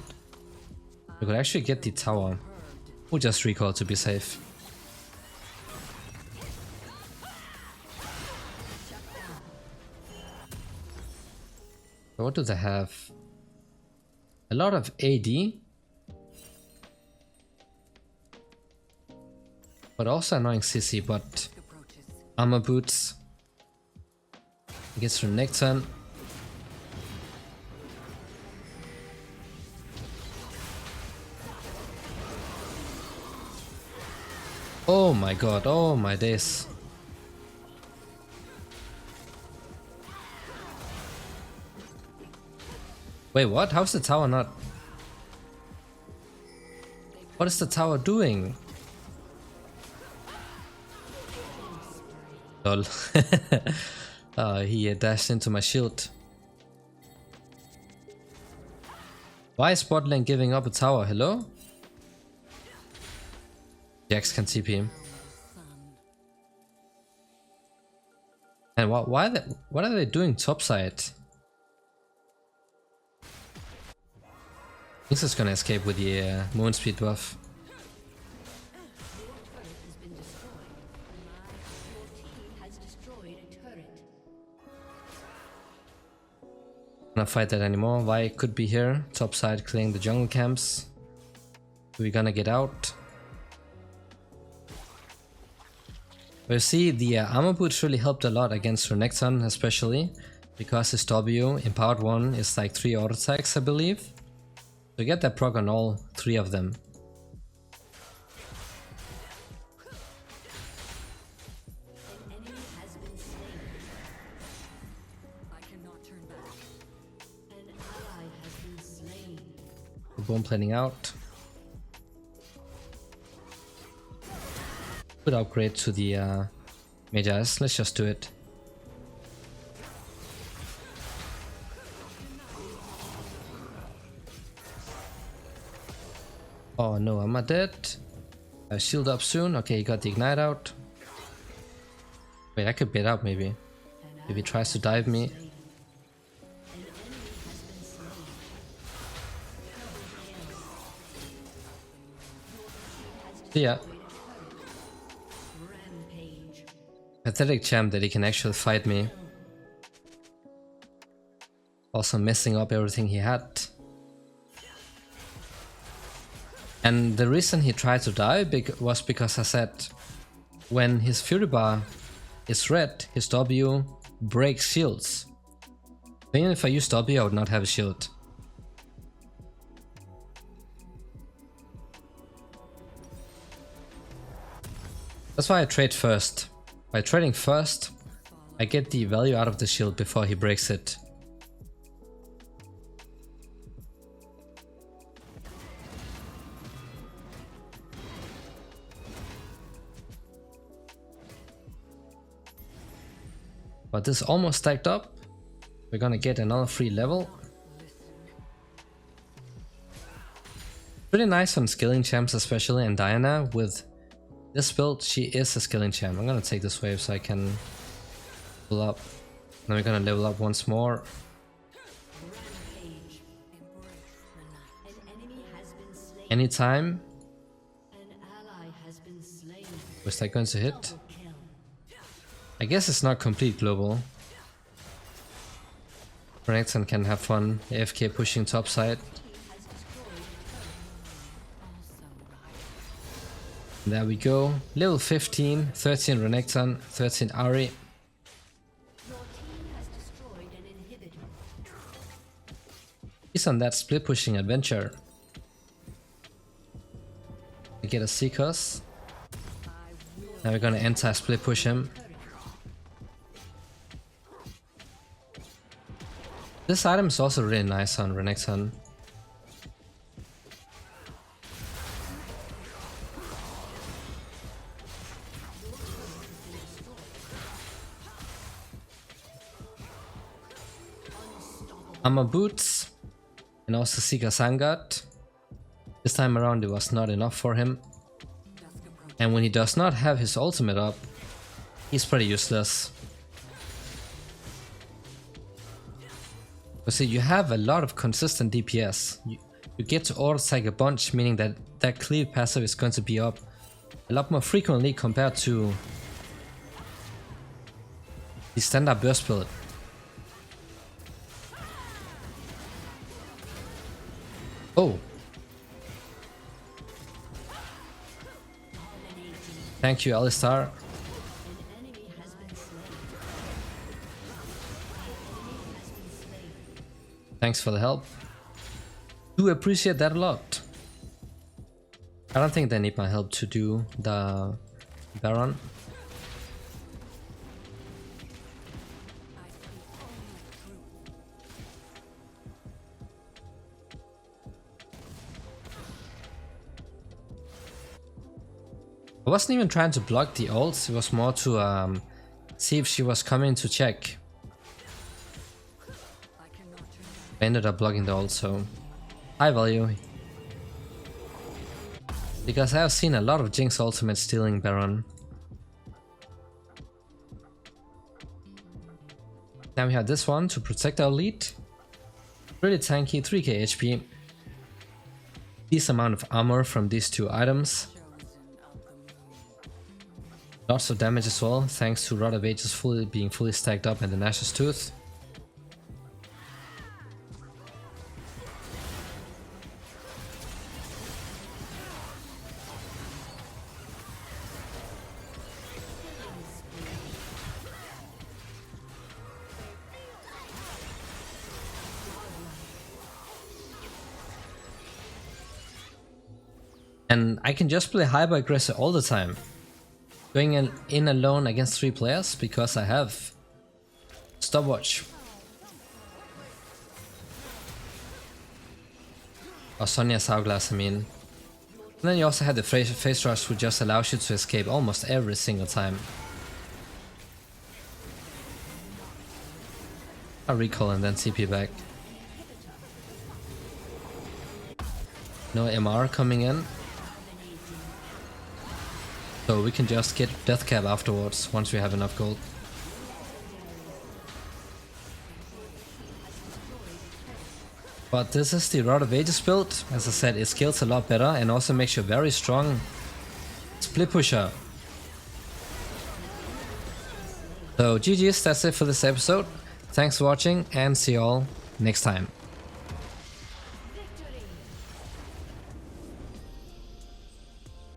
We could actually get the tower. We'll just recall to be safe. So what do they have? A lot of AD. But also annoying CC, but Approaches. armor boots. He gets through next turn. Oh my god, oh my days. Wait, what? How's the tower not? What is the tower doing? Lol. He dashed into my shield. Why is bot lane giving up a tower? Hello? Jax can TP him. And what are they doing topside? This is gonna escape with the moon speed buff. Has been destroyed. Your team has destroyed a turret. I'm not fight that anymore. Vi could be here, topside clearing the jungle camps. We're gonna get out. But you see, the armor boots really helped a lot against Renekton, especially because his W in part 1 is like 3 auto attacks, I believe. So get that proc on all 3 of them. An enemy has been slain. I cannot turn back. An ally has been slain. We're bomb planning out. Good upgrade to the Mages. Let's just do it. Oh no, am I dead? Shield up soon. Okay, he got the ignite out. Wait, I could bait out maybe. If he tries to dive me. An enemy has been slain. See ya. Rampage. Pathetic champ that he can actually fight me. Also messing up everything he had. And the reason he tried to die was because I said when his Fury Bar is red, his W breaks shields. Even if I used W, I would not have a shield. That's why I trade first. By trading first, I get the value out of the shield before he breaks it. But this almost stacked up. We're gonna get another free level. Pretty nice on skilling champs, especially, and Qiyana with this build, she is a skilling champ. I'm gonna take this wave so I can level up. Then we're gonna level up once more. Rampage. An enemy has been slain. Anytime. An ally has been slain. Was that going to hit? Double kill. I guess it's not complete global. Renekton can have fun AFK pushing topside. There we go. Level 15, 13 Renekton, 13 Ahri. Your team has destroyed an inhibitor. He's on that split pushing adventure. We get a Seekers. Now we're gonna anti-split push him. This item is also really nice on Renekton. Armor boots and also Seeker Sangard. This time around it was not enough for him. And when he does not have his ultimate up, he's pretty useless. But see, you have a lot of consistent DPS. You get to auto tag a bunch, meaning that that cleave passive is going to be up a lot more frequently compared to the standard burst build. Oh. Thank you, Alistar. An enemy has been slain. Thanks for the help. Do appreciate that a lot. I don't think they need my help to do the Baron. I wasn't even trying to block the ults, it was more to see if she was coming to check. I ended up blocking the ult, so high value. Because I have seen a lot of Jinx ultimate stealing Baron. Now we have this one to protect our lead. Really tanky, 3k HP. Decent amount of armor from these two items. Lots of damage as well, thanks to Rod of Ages being fully stacked up and the Nash's Tooth. And I can just play hyper aggressive all the time. Going in alone against 3 players because I have stopwatch. Or Sonya's Hourglass, I mean. And then you also have the face rush, which just allows you to escape almost every single time. I'll recall and then CP back. No MR coming in. So we can just get death cap afterwards once we have enough gold. But this is the Rod of Ages build. As I said, it scales a lot better and also makes you a very strong split pusher. So GG's, that's it for this episode. Thanks for watching and see you all next time.